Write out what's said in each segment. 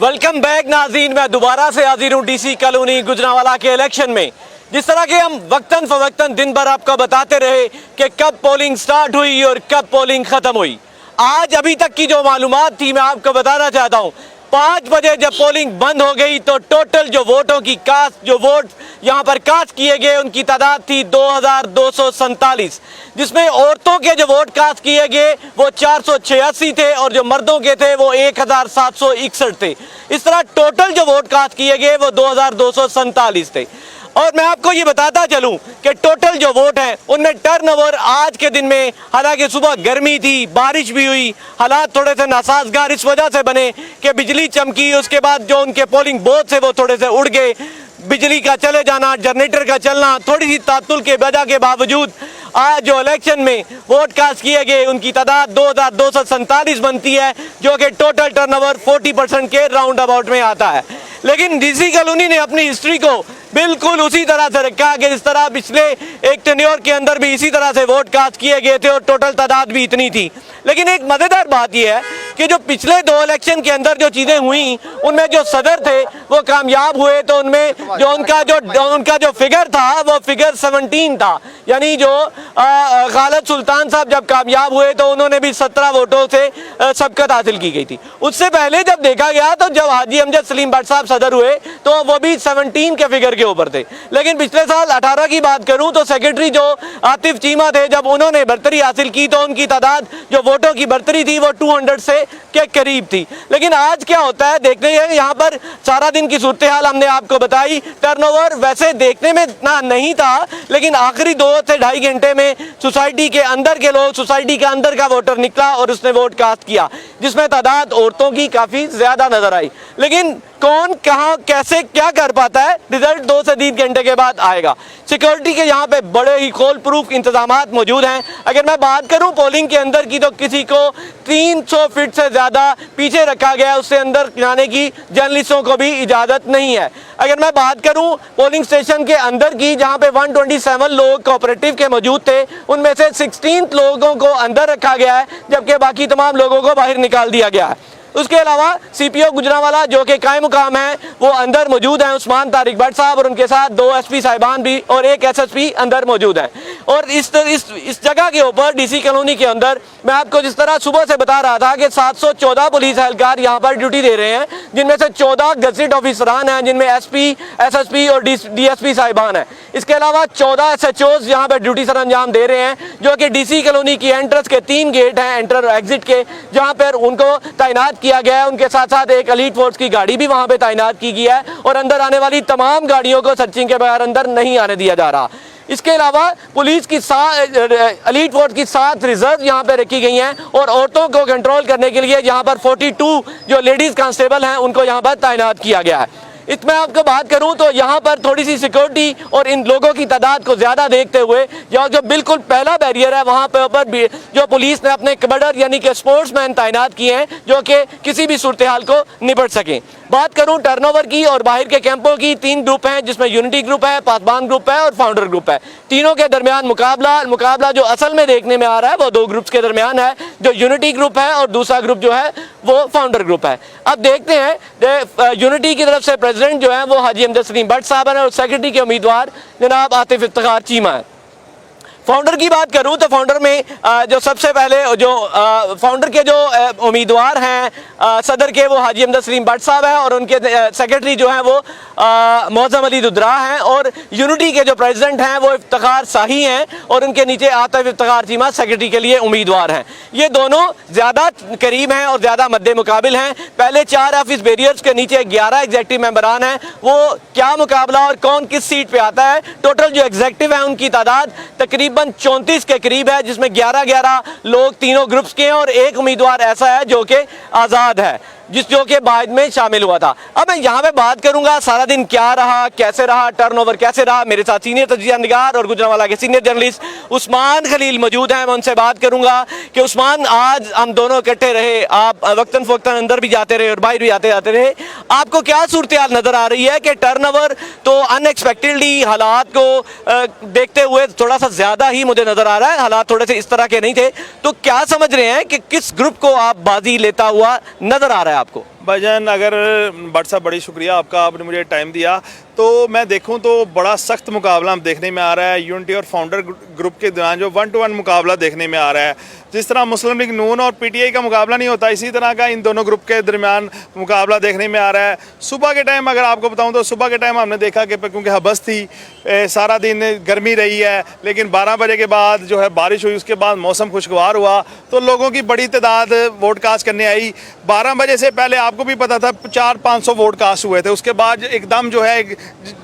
Welcome back नाज़रीन, मैं दोबारा से हाजिर हूँ डीसी कॉलोनी गुजरांवाला के इलेक्शन में। जिस तरह के हम वक्तन फवक्तन दिन भर आपको बताते रहे कि कब पोलिंग स्टार्ट हुई और कब पोलिंग खत्म हुई, आज अभी तक की जो मालूमात थी मैं आपको बताना चाहता हूँ। 5 बजे जब पोलिंग बंद हो गई तो टोटल जो वोटों की कास्ट, जो वोट यहाँ पर कास्ट किए गए, उनकी तादाद थी 2247, जिसमें औरतों के जो वोट कास्ट किए गए वो 486 थे और जो मर्दों के थे वो 1761 थे। इस तरह टोटल जो वोट कास्ट किए गए वो 2247 थे। और मैं आपको ये बताता चलूं कि टोटल जो वोट है उनमें टर्नओवर आज के दिन में, हालांकि सुबह गर्मी थी, बारिश भी हुई, हालात थोड़े से नासाजगार इस वजह से बने कि बिजली चमकी, उसके बाद जो उनके पोलिंग बूथ थे वो थोड़े से उड़ गए। बिजली का चले जाना, जनरेटर का चलना, थोड़ी सी तातुल के वजह के बावजूद आज जो इलेक्शन में वोट कास्ट किए गए उनकी तादाद 2247 बनती है, जो कि टोटल टर्नओवर 40% के राउंड अबाउट में आता है। लेकिन डीसी कॉलोनी ने अपनी हिस्ट्री को बिल्कुल उसी तरह से रखा कि जिस तरह पिछले एक टेन्योर के अंदर भी इसी तरह से वोट कास्ट किए गए थे और टोटल तादाद भी इतनी थी। लेकिन एक मज़ेदार बात यह है कि जो पिछले 2 इलेक्शन के अंदर जो चीज़ें हुई उनमें जो सदर थे वो कामयाब हुए, तो उनमें जो उनका जो फिगर था वो फिगर 17 था। यानी जो खालिद सुल्तान साहब जब कामयाब हुए तो उन्होंने भी 17 वोटों से सबकत हासिल की गई थी। उससे पहले जब देखा गया तो जब हाजी अमजद सलीम भट्ट साहब सदर हुए तो वो भी 17 के फिगर के ऊपर थे। लेकिन पिछले साल 18 की बात करूं तो सेक्रेटरी जो आतिफ चीमा थे, जब उन्होंने बर्तरी हासिल की तो उनकी तादाद जो वोटों की बर्तरी थी वो 200 से के करीब थी। लेकिन आज क्या होता है देखते हैं। यहाँ पर सारा दिन की सूरत हाल हमने आपको बताई। टर्नओवर वैसे देखने में इतना नहीं था, लेकिन आखिरी 2 से ढाई घंटे में सोसाइटी के अंदर के लोग, सोसाइटी के अंदर का वोटर निकला और उसने वोट कास्ट किया, जिसमें तादाद औरतों की काफ़ी ज़्यादा नजर आई। लेकिन कौन कहां कैसे क्या कर पाता है, रिजल्ट 2 से 3 घंटे के बाद आएगा। सिक्योरिटी के यहाँ पे बड़े ही खोल प्रूफ इंतजामात मौजूद हैं। अगर मैं बात करूं पोलिंग के अंदर की तो किसी को 300 फीट से ज़्यादा पीछे रखा गया, उससे अंदर जाने की जर्नलिस्टों को भी इजाज़त नहीं है। अगर मैं बात करूं पोलिंग स्टेशन के अंदर की, जहाँ पे 127 लोग कोऑपरेटिव के मौजूद थे, उनमें से 16 लोगों को अंदर रखा गया है, जबकि बाकी तमाम लोगों को बाहर निकाल दिया गया है। उसके अलावा सीपीओ गुजरांवाला जो कि कायम मुकाम है वो अंदर मौजूद हैं, उस्मान तारिक भट्ट साहब, और उनके साथ 2 एसपी साहिबान भी और 1 एसएसपी अंदर मौजूद हैं। और इस जगह के ऊपर डीसी कॉलोनी के अंदर मैं आपको जिस तरह सुबह से बता रहा था कि 714 पुलिस एहलकार यहाँ पर ड्यूटी दे रहे हैं, जिनमें से 14 गजेट ऑफिसरान हैं, जिनमें एसपी, एसएसपी और डीएसपी साहिबान हैं। इसके अलावा 14 एसएचओज यहाँ पर ड्यूटी सर अंजाम दे रहे हैं, जो कि डीसी कॉलोनी की एंट्रेंस के 3 गेट हैं, एंटर और एग्जिट के, जहाँ पर उनको तैनात किया गया है। उनके साथ साथ एक एलीट फोर्स की गाड़ी भी वहां पे तैनात की गई है और अंदर आने वाली तमाम गाड़ियों को सर्चिंग के बगैर अंदर नहीं आने दिया जा रहा। इसके अलावा पुलिस की एलीट फोर्स की 7 रिजर्व यहाँ पे रखी गई हैं और औरतों को कंट्रोल करने के लिए यहाँ पर 42 जो लेडीज कांस्टेबल हैं उनको यहाँ पर तैनात किया गया है। इसमें आपको बात करूं तो यहाँ पर थोड़ी सी सिक्योरिटी और इन लोगों की तादाद को ज़्यादा देखते हुए यहाँ जो बिल्कुल पहला बैरियर है वहाँ पर भी जो पुलिस ने अपने कबडर यानी कि स्पोर्ट्समैन तैनात किए हैं, जो कि किसी भी सूरत हाल को निपट सकें। बात करूं टर्नओवर की और बाहर के कैंपों की, 3 ग्रुप हैं, जिसमें यूनिटी ग्रुप है, पासबान ग्रुप है और फाउंडर ग्रुप है। तीनों के दरमियान मुकाबला जो असल में देखने में आ रहा है वो 2 ग्रुप्स के दरमियान है, जो यूनिटी ग्रुप है और दूसरा ग्रुप जो है वो फाउंडर ग्रुप है। अब देखते हैं यूनिटी की तरफ से प्रेसिडेंट जो है वो हाजी अमजद सलीम भट्ट साहब हैं और सेक्रेटरी के उम्मीदवार जनाब आतिफ इफ्तिखार चीमा है। फाउंडर की बात करूं तो फाउंडर में जो सबसे पहले जो फाउंडर के जो उम्मीदवार हैं सदर के, वो हाजी अमजद सलीम भट्ट साहब हैं और उनके सेक्रेटरी जो हैं वो मौजम अली दुदरा हैं, और यूनिटी के जो प्रेसिडेंट हैं वो इफ्तिखार शाही हैं और उनके नीचे आतिफ इफ्तिखार चीमा सेक्रेटरी के लिए उम्मीदवार हैं। ये दोनों ज़्यादा करीब हैं और ज़्यादा मद्दे मुकाबिल हैं। पहले 4 ऑफिस बैरियर्स के नीचे 11 एग्जेक्टिव मेंबरान हैं। वो क्या मुकाबला और कौन किस सीट पर आता है, टोटल जो एग्जेक्टिव हैं उनकी तादाद तकरीबन 34 के करीब है, जिसमें 11-11 लोग तीनों ग्रुप्स के हैं और एक उम्मीदवार ऐसा है जो कि आज़ाद है, जो कि बाद में शामिल हुआ था। अब मैं यहाँ पे बात करूंगा सारा दिन क्या रहा, कैसे रहा, टर्नओवर कैसे रहा। मेरे साथ सीनियर तजिया निगार और गुजरांवाला के सीनियर जर्नलिस्ट उस्मान खलील मौजूद हैं। मैं उनसे बात करूंगा कि उस्मान, आज हम दोनों इकट्ठे रहे, आप वक्तन फ़वक्तन अंदर भी जाते रहे और बाहर भी आते जाते रहे, आपको क्या सूरत हाल नज़र आ रही है कि टर्नओवर तो अनएक्सपेक्टेडली हालात को देखते हुए थोड़ा सा ज़्यादा ही मुझे नज़र आ रहा है, हालात थोड़े से इस तरह के नहीं थे, तो क्या समझ रहे हैं कि किस ग्रुप को आप बाजी लेता हुआ नज़र आ रहा है आपको? भाईजान, अगर भट्ट साहब बड़ी शुक्रिया आपका, आपने मुझे टाइम दिया। तो मैं देखूं तो बड़ा सख्त मुकाबला हम देखने में आ रहा है यूनिटी और फाउंडर ग्रुप के दौरान, जो 1 to 1 मुकाबला देखने में आ रहा है। जिस तरह मुस्लिम लीग नून और पीटीआई का मुकाबला नहीं होता, इसी तरह का इन दोनों ग्रुप के दरमियान मुकाबला देखने में आ रहा है। सुबह के टाइम अगर आपको बताऊं तो सुबह के टाइम हमने देखा कि क्योंकि हबस थी, सारा दिन गर्मी रही है, लेकिन 12 बजे के बाद जो है बारिश हुई, उसके बाद मौसम खुशगवार हुआ तो लोगों की बड़ी तादाद वोट कास्ट करने आई। 12 बजे से पहले आपको भी पता था 400-500 वोट कास्ट हुए थे। उसके बाद एकदम जो है एक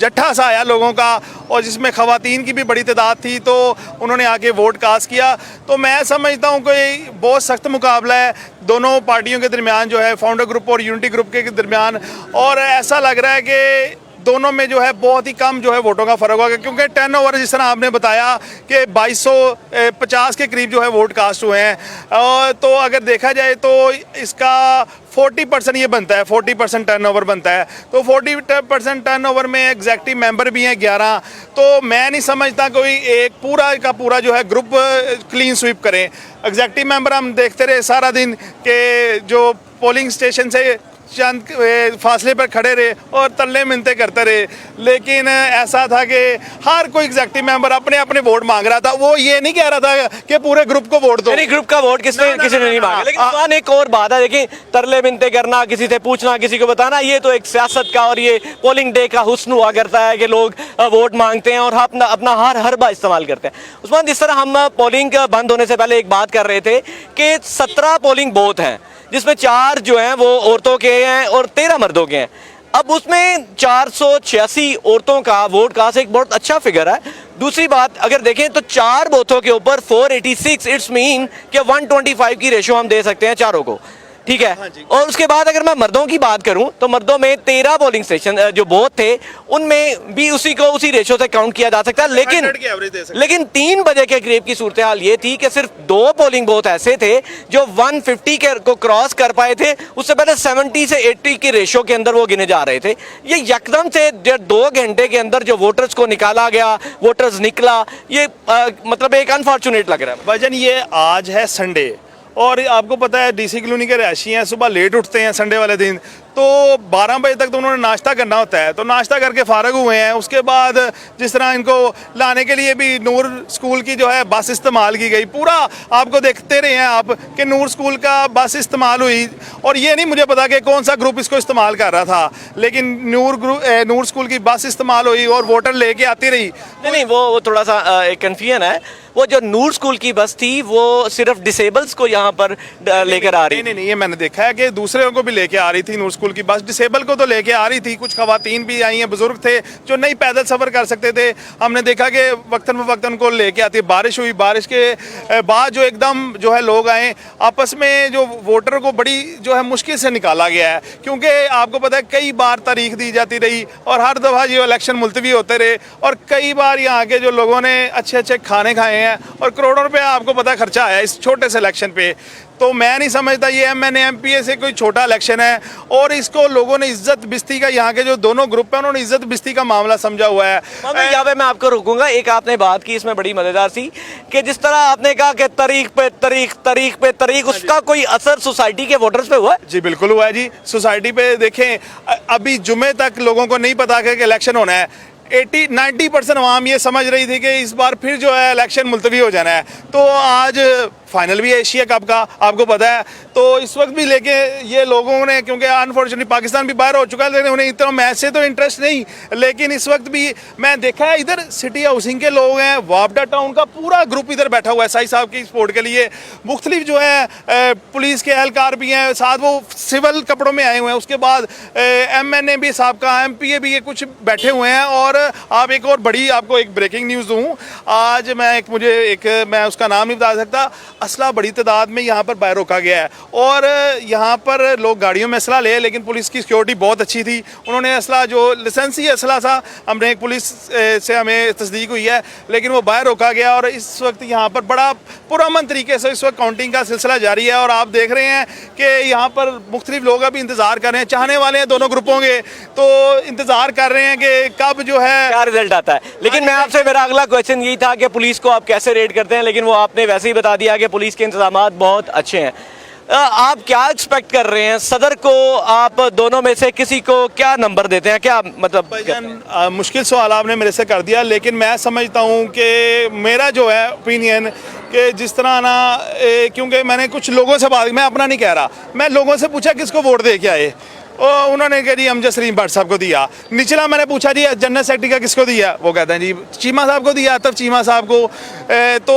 जट्ठा सा आया लोगों का, और जिसमें ख़वातीन की भी बड़ी तादाद थी, तो उन्होंने आके वोट कास्ट किया। तो मैं समझता हूँ कि बहुत सख्त मुकाबला है दोनों पार्टियों के दरमियान, जो है फाउंडर ग्रुप और यूनिटी ग्रुप के दरमियान। और ऐसा लग रहा है कि दोनों में जो है बहुत ही कम जो है वोटों का फ़र्क होगा, क्योंकि टर्न ओवर जिस तरह आपने बताया कि 2250 के करीब जो है वोट कास्ट हुए हैं। तो अगर देखा जाए तो इसका 40% ये बनता है, 40% टर्न ओवर बनता है। तो 40% टर्न ओवर में एग्जैक्टिव मेंबर भी हैं 11। तो मैं नहीं समझता कोई एक पूरा का पूरा जो है ग्रुप क्लीन स्वीप करें। एग्जैक्टिव मेंबर हम देखते रहे सारा दिन के जो पोलिंग स्टेशन से चंद फासले पर खड़े रहे और तल्ले मिनते करते रहे, लेकिन ऐसा था कि हर कोई एग्जेक्टिव मेंबर अपने अपने वोट मांग रहा था। वो ये नहीं कह रहा था कि पूरे ग्रुप को वोट दो। ग्रुप का वोट किसी ने नहीं मांगा। लेकिन उस्मान, एक और बात है, देखिए, तरले मिनते करना, किसी से पूछना, किसी को बताना, ये तो एक सियासत का और ये पोलिंग डे का हुस्न हुआ करता है कि लोग वोट मांगते हैं और अपना हर हरबा इस्तेमाल करते हैं। उस्मान, जिस तरह हम पोलिंग बंद होने से पहले एक बात कर रहे थे कि 17 पोलिंग बूथ हैं, जिसमें 4 जो हैं वो औरतों के हैं और 13 मर्दों के हैं। अब उसमें 486 औरतों का वोट कास्ट एक बहुत अच्छा फिगर है। दूसरी बात अगर देखें तो 4 बूथों के ऊपर 486, इट्स मीन कि 125 की रेशो हम दे सकते हैं चारों को, ठीक है। और उसके बाद अगर मैं मर्दों की बात करूं तो मर्दों में 13 पोलिंग स्टेशन जो बूथ थे उनमें भी उसी रेशो से काउंट किया जा सकता है। लेकिन 3 बजे के करीब की सूरत हाल ये थी कि सिर्फ 2 पोलिंग बूथ ऐसे थे जो 150 को क्रॉस कर पाए थे। उससे पहले 70 से 80 की रेशो के अंदर वो गिने जा रहे थे। ये यकदम से 2 घंटे के अंदर जो वोटर्स को निकाला गया, वोटर्स निकला, ये मतलब एक अनफॉर्चुनेट लग रहा है। भाईजान, ये आज है संडे और आपको पता है डीसी कॉलोनी के रहायशी हैं, सुबह लेट उठते हैं संडे वाले दिन, तो 12 बजे तक तो उन्होंने नाश्ता करना होता है। तो नाश्ता करके फारग हुए हैं। उसके बाद जिस तरह इनको लाने के लिए भी नूर स्कूल की जो है बस इस्तेमाल की गई। पूरा आपको देखते रहे हैं आप कि नूर स्कूल का बस इस्तेमाल हुई, और ये नहीं मुझे पता कि कौन सा ग्रुप इसको इस्तेमाल कर रहा था, लेकिन नूर स्कूल की बस इस्तेमाल हुई और वोटर लेके आती रही। नहीं, वो थोड़ा सा एक कन्फ्यूजन है। वो जो नूर स्कूल की बस थी वो सिर्फ डिसेबल्स को यहाँ पर लेकर आ रही। नहीं, ये मैंने देखा है कि दूसरे को भी लेके आ रही थी नूर स्कूल की बस। डिसेबल को तो लेके आ रही थी, कुछ खवातीन भी आई हैं, बुजुर्ग थे जो नहीं पैदल सफ़र कर सकते थे। हमने देखा कि वक्तन फ़वक्तन को लेके आती। बारिश हुई, बारिश के बाद जो एकदम जो है लोग आए, आपस में जो वोटर को बड़ी जो है मुश्किल से निकाला गया है, क्योंकि आपको पता है कई बार तारीख दी जाती रही और हर दफ़ा ये इलेक्शन मुलतवी होते रहे, और कई बार यहाँ के जो लोगों ने अच्छे अच्छे खाने खाए हैं और करोड़ों रुपए आपको पता खर्चा आया इस छोटे से इलेक्शन पे। तो मैं नहीं समझता ये एमएनए एमपीए से कोई छोटा इलेक्शन है, और इसको लोगों ने इज्जत बिस्ती का, यहाँ के जो दोनों ग्रुप है उन्होंने इज्जत बिस्ती का मामला समझा हुआ है। यहाँ पे मैं आपको रोकूंगा। एक आपने बात की इसमें बड़ी मजेदार सी कि जिस तरह आपने कहा कि तारीख पे तारीख, उसका कोई असर सोसाइटी के वोटर्स पे हुआ है? जी बिल्कुल हुआ है जी। सोसाइटी पे देखें, अभी जुमे तक लोगों को नहीं पता कि इलेक्शन होना है। 80-90% आवाम ये समझ रही थी कि इस बार फिर जो है इलेक्शन मुलतवी हो जाना है। तो आज फाइनल भी है एशिया कप का, आपको पता है। तो इस वक्त भी लेके ये लोगों ने, क्योंकि अनफॉर्चुनेटली पाकिस्तान भी बाहर हो चुका है, लेकिन उन्हें इतना मैच से तो इंटरेस्ट नहीं, लेकिन इस वक्त भी मैं देखा है इधर सिटी हाउसिंग के लोग हैं, वापडा टाउन का पूरा ग्रुप इधर बैठा हुआ है साई साहब की सपोर्ट के लिए। मुख्तलिफ जो है पुलिस के एहलकार भी हैं, साथ वो सिविल कपड़ों में आए हुए हैं। उसके बाद एमएनए भी साहब का, एमपीए भी, ये कुछ बैठे हुए हैं। और आप एक और बड़ी आपको एक ब्रेकिंग न्यूज़ दूँ। आज मैं उसका नाम नहीं बता सकता, असला बड़ी तादाद में यहाँ पर बाहर रोका गया है, और यहाँ पर लोग गाड़ियों में असला ले, लेकिन पुलिस की सिक्योरिटी बहुत अच्छी थी। उन्होंने असला जो लाइसेंसी असला था, हमने एक पुलिस से हमें तस्दीक हुई है, लेकिन वो बाहर रोका गया। और इस वक्त यहाँ पर बड़ा पुरअमन तरीके से इस वक्त काउंटिंग का सिलसिला जारी है, और आप देख रहे हैं कि यहाँ पर मुख्तलिफ लोग अभी इंतज़ार कर रहे हैं, चाहने वाले हैं दोनों ग्रुपों के, तो इंतज़ार कर रहे हैं कि कब जो है क्या रिजल्ट आता है। लेकिन मैं आपसे, मेरा अगला क्वेश्चन यही था कि पुलिस को आप कैसे रेड करते हैं, लेकिन वो आपने वैसे ही बता दिया कि पुलिस के इंतजामात बहुत अच्छे हैं। आप क्या एक्सपेक्ट कर रहे हैं? सदर को आप दोनों में से किसी को क्या नंबर देते हैं? क्या मतलब भाईजान मुश्किल सवाल आपने मेरे से कर दिया, लेकिन मैं समझता हूँ कि मेरा जो है ओपिनियन कि जिस तरह ना क्योंकि मैंने कुछ लोगों से बात, मैं अपना नहीं कह रहा, मैं लोगों से पूछा किसको वोट दे के आए, उन्होंने कहा जी अमजद सलीम भट्ट साहब को दिया। निचला मैंने पूछा जी जनरल सेक्रेटरी का किसको दिया, वो कहते हैं जी चीमा साहब को दिया, तब चीमा साहब को। तो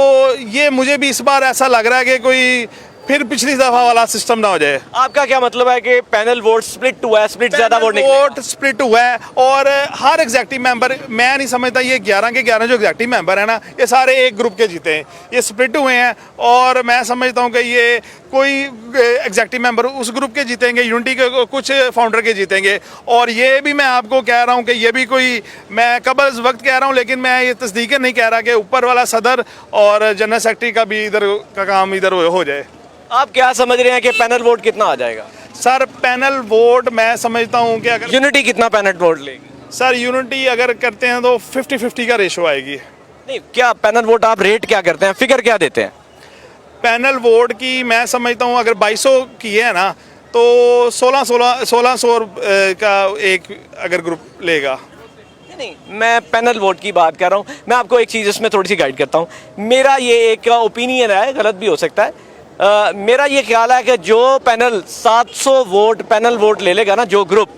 ये मुझे भी इस बार ऐसा लग रहा है कि कोई फिर पिछली दफा वाला सिस्टम ना हो जाए। आपका क्या मतलब है कि पैनल वोट स्प्लिट हुआ है, स्प्लिट ज्यादा वोट वोट स्प्लिट हुआ है और हर एग्जेक्टिव मेंबर, मैं नहीं समझता ये 11 के 11 जो एग्जेक्टिव मेंबर है ना, ये सारे एक ग्रुप के जीते हैं, ये स्प्लिट हुए हैं। और मैं समझता हूँ कि ये कोई एग्जेक्टिव मेंबर उस ग्रुप के जीतेंगे, यूनिटी के कुछ फाउंडर के जीतेंगे। और ये भी मैं आपको कह रहा हूँ कि ये भी कोई, मैं कबल वक्त कह रहा हूँ, लेकिन मैं ये तस्दीक नहीं कह रहा कि ऊपर वाला सदर और जनरल सेक्रेटरी का भी इधर का काम इधर हो जाए। आप क्या समझ रहे हैं कि पैनल वोट कितना आ जाएगा? सर पैनल वोट मैं समझता हूँ कि अगर यूनिटी कितना पैनल वोट लेगी? सर यूनिटी अगर करते हैं तो 50-50 का रेशो आएगी। नहीं, क्या पैनल वोट आप रेट क्या करते हैं, फिगर क्या देते हैं? पैनल वोट की मैं समझता हूँ अगर 2200 की है ना तो 1600 का एक अगर ग्रुप लेगा। नहीं, मैं पैनल वोट की बात कर रहा हूँ। मैं आपको एक चीज़ इसमें थोड़ी सी गाइड करता हूँ। मेरा ये एक ओपिनियन है, गलत भी हो सकता है। मेरा ये ख्याल है कि जो पैनल 700 वोट पैनल वोट ले लेगा ना, जो ग्रुप,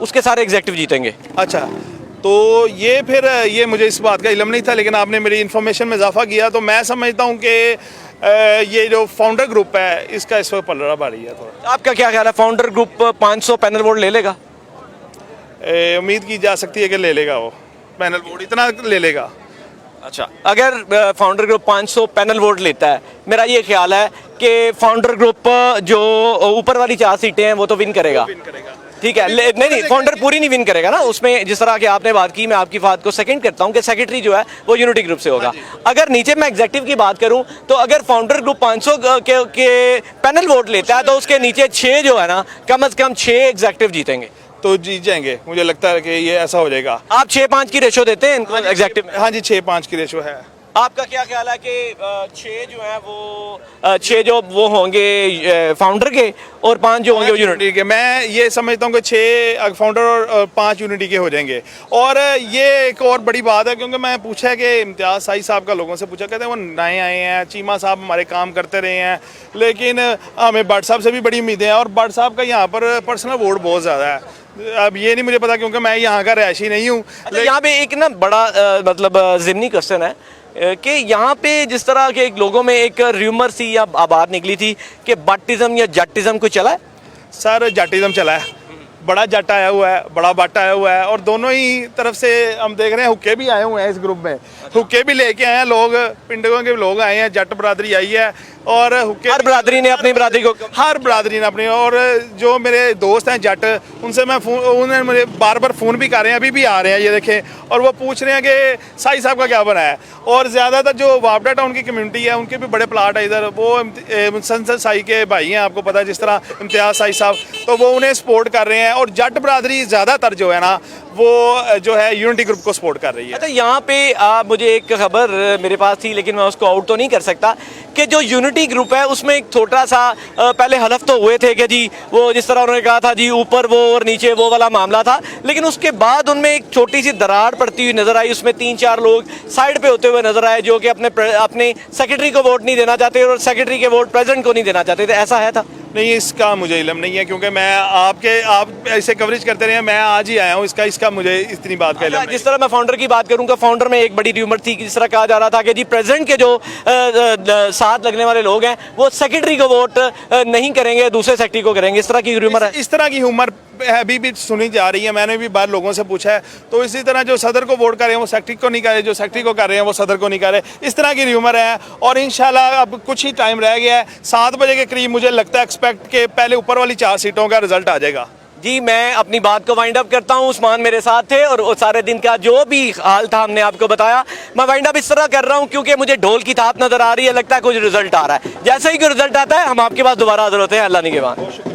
उसके सारे एग्जेक्टिव जीतेंगे। अच्छा, तो ये फिर ये मुझे इस बात का इल्म नहीं था, लेकिन आपने मेरी इन्फॉर्मेशन में इजाफा किया। तो मैं समझता हूँ कि ये जो फाउंडर ग्रुप है इसका इस वक्त पलड़ा भारी है थोड़ा। आपका क्या ख्याल है, फाउंडर ग्रुप 500 पैनल वोट ले लेगा? उम्मीद की जा सकती है कि ले लेगा, वो पैनल वोट इतना ले लेगा। अच्छा, अगर फाउंडर ग्रुप 500 पैनल वोट लेता है, मेरा ये ख्याल है कि फाउंडर ग्रुप जो ऊपर वाली 4 सीटें हैं वो तो विन करेगा। ठीक है, नहीं, फाउंडर पूरी नहीं विन करेगा ना। उसमें जिस तरह की आपने बात की, मैं आपकी बात को सेकंड करता हूं कि सेक्रेटरी जो है वो यूनिटी ग्रुप से होगा। अगर नीचे मैं एग्जेक्टिव की बात करूं तो अगर फाउंडर ग्रुप 500 के पैनल वोट लेता है तो उसके नीचे 6 जो है ना, कम से कम 6 एग्जेक्टिव जीतेंगे, तो जीत जाएंगे। मुझे लगता है कि ये ऐसा हो जाएगा। आप 6-5 की रेशो देते हैं इनको एग्जेक्टिव में? हाँ जी, 6-5 की रेशो है। आपका क्या ख्याल है कि 6 जो है वो 6 जो वो होंगे फाउंडर के और 5 जो होंगे वो यूनिटी के? मैं ये समझता हूँ कि 6 फाउंडर और 5 यूनिटी के हो जाएंगे। और ये एक और बड़ी बात है, क्योंकि मैं पूछा है कि इम्तियाज़ साई साहब का लोगों से पूछा, कहते हैं वो नए आए हैं, चीमा साहब हमारे काम करते रहे हैं, लेकिन हमें भट्ट साहब से भी बड़ी उम्मीदें हैं। और भट्ट साहब का यहाँ पर पर्सनल वोट बहुत ज़्यादा है। अब ये नहीं मुझे पता क्योंकि मैं यहाँ का रहायशी नहीं हूँ। यहाँ पे एक ना बड़ा मतलब ज़िमनी क्वेश्चन है कि यहाँ पे जिस तरह के लोगों में एक र्यूमर सी या बात निकली थी कि बट्टिज्म या जट्टिज्म कुछ चला है? सर जट्टिज्म चला है, बड़ा जट आया हुआ है, बड़ा बट आया हुआ है, और दोनों ही तरफ से हम देख रहे हैं। हुक्के भी आए हुए हैं इस ग्रुप में, हुक्के भी लेके आए हैं लोग, पिंडों के लोग आए हैं, जट बरादरी आई है। और हर बरादरी ने अपनी बरादरी को, हर बरादरी ने अपनी, और जो मेरे दोस्त हैं जट, उनसे मैं उन्हें मुझे बार बार फ़ोन भी कर रहे हैं, अभी भी आ रहे हैं ये देखें, और वो पूछ रहे हैं कि साई साहब का क्या बना है। और ज़्यादातर जो वापडा टाउन की कम्युनिटी है उनके भी बड़े प्लाट है इधर, वो संसद साई के भाई हैं, आपको पता है, जिस तरह इम्तियाज़ साई साहब, तो वो उन्हें सपोर्ट कर रहे हैं। और जट बरादरी ज़्यादातर जो है ना वो जो है यूनिटी ग्रुप को सपोर्ट कर रही है। अच्छा, यहाँ पे मुझे एक खबर मेरे पास थी, लेकिन मैं उसको आउट तो नहीं कर सकता, कि जो यूनिटी ग्रुप है उसमें एक छोटा सा पहले हलफ तो हुए थे कि जी वो जिस तरह उन्होंने कहा था जी ऊपर वो और नीचे वो वाला मामला था, लेकिन उसके बाद उनमें एक छोटी सी दरार पड़ती हुई नजर आई। उसमें 3-4 लोग साइड पे होते हुए नजर आए जो कि अपने सेक्रेटरी को वोट नहीं देना चाहते और सेक्रेटरी के वोट प्रेसिडेंट को नहीं देना चाहते थे। ऐसा है था? नहीं, इसका मुझे इल्म नहीं है, क्योंकि मैं आप ऐसे कवरेज करते रहे, मैं आज ही आया हूँ, इसका मुझे इतनी बात का इल्म नहीं। जिस तरह मैं फाउंडर की बात करूंगा, फाउंडर में एक बड़ी र्यूमर थी कि जिस तरह कहा जा रहा था कि जी प्रेसिडेंट के जो साथ लगने वाले लोग हैं वो सेक्रेटरी को वोट नहीं करेंगे, दूसरे सेक्रेटरी को करेंगे। इस तरह की र्यूमर है, इस तरह की ह्यूमर अभी भी सुनी जा रही है। मैंने भी बार लोगों से पूछा है, तो इसी तरह जो सदर को वोट कर रहे हैं वो सेक्रेटरी को नहीं कर रहे, जो सेक्रेटरी को कर रहे हैं वो सदर को नहीं कर रहे। इस तरह की र्यूमर है। और इंशाल्लाह अब कुछ ही टाइम रह गया है, 7 बजे के करीब मुझे लगता है एक्सपेक्ट के पहले ऊपर वाली 4 सीटों का रिजल्ट आ जाएगा। जी, मैं अपनी बात को वाइंड अप करता हूं। उस्मान मेरे साथ थे और वो सारे दिन का जो भी हाल था हमने आपको बताया। मैं वाइंड अप इस तरह कर रहा हूं क्योंकि मुझे ढोल की थाप नजर आ रही है, लगता है कुछ रिजल्ट आ रहा है। जैसे ही कोई रिजल्ट आता है हम आपके पास दोबारा हाजिर होते हैं। अल्लाह निगहबान।